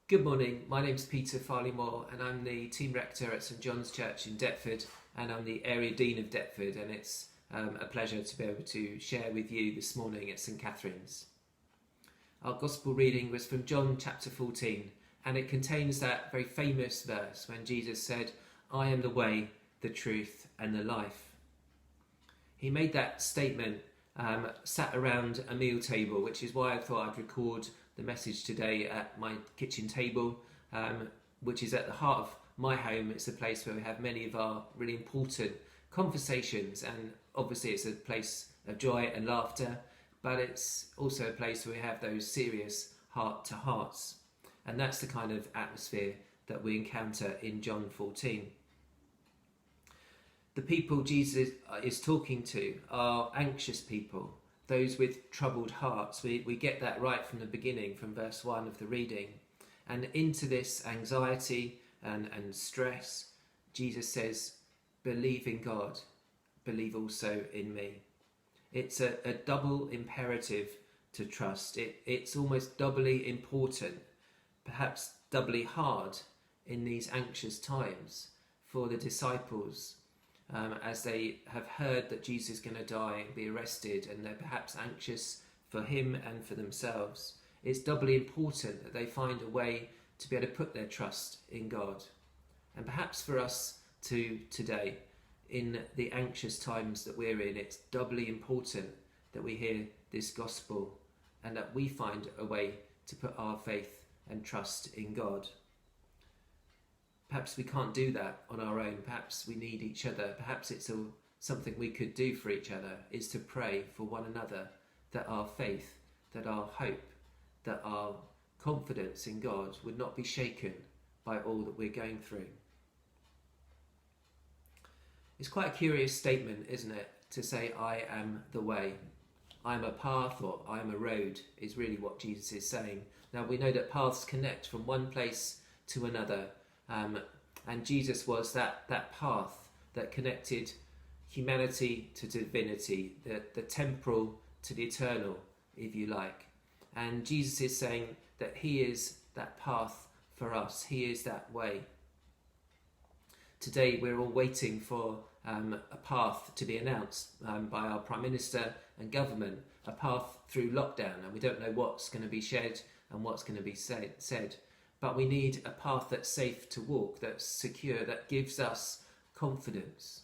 Good morning, my name's Peter Farley-Moore and I'm the Team Rector at St John's Church in Deptford, and I'm the Area Dean of Deptford, and it's a pleasure to be able to share with you this morning at St Catherine's. Our Gospel reading was from John chapter 14, and it contains that very famous verse when Jesus said, "I am the way, the truth and the life." He made that statement sat around a meal table, which is why I thought I'd record the message today at my kitchen table, which is at the heart of my home. It's a place where we have many of our really important conversations, and obviously it's a place of joy and laughter, but it's also a place where we have those serious heart-to-hearts, and that's the kind of atmosphere that we encounter in John 14. The people Jesus is talking to are anxious people, those with troubled hearts. We get that right from the beginning, from verse 1 of the reading. And into this anxiety and stress, Jesus says, believe in God, believe also in me. It's a double imperative to trust. It's almost doubly important, perhaps doubly hard in these anxious times for the disciples. As they have heard that Jesus is going to die and be arrested, and they're perhaps anxious for him and for themselves. It's doubly important that they find a way to be able to put their trust in God. And perhaps for us too today, in the anxious times that we're in, it's doubly important that we hear this gospel and that we find a way to put our faith and trust in God. Perhaps we can't do that on our own. Perhaps we need each other. Perhaps it's something we could do for each other, is to pray for one another, that our faith, that our hope, that our confidence in God would not be shaken by all that we're going through. It's quite a curious statement, isn't it, to say, I am the way. I am a path, or I am a road, is really what Jesus is saying. Now, we know that paths connect from one place to another. And Jesus was that path that connected humanity to divinity, the temporal to the eternal, if you like. And Jesus is saying that he is that path for us. He is that way. Today we're all waiting for a path to be announced by our Prime Minister and government, a path through lockdown, and we don't know what's going to be shared and what's going to be said. But we need a path that's safe to walk, that's secure, that gives us confidence.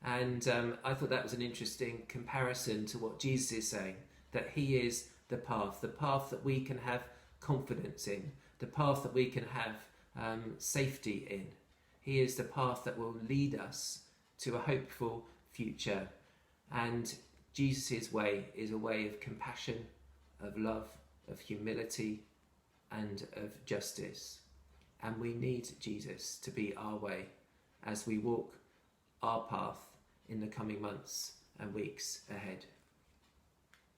And I thought that was an interesting comparison to what Jesus is saying, that he is the path that we can have confidence in, the path that we can have safety in. He is the path that will lead us to a hopeful future. And Jesus' way is a way of compassion, of love, of humility, and of justice. And we need Jesus to be our way as we walk our path in the coming months and weeks ahead.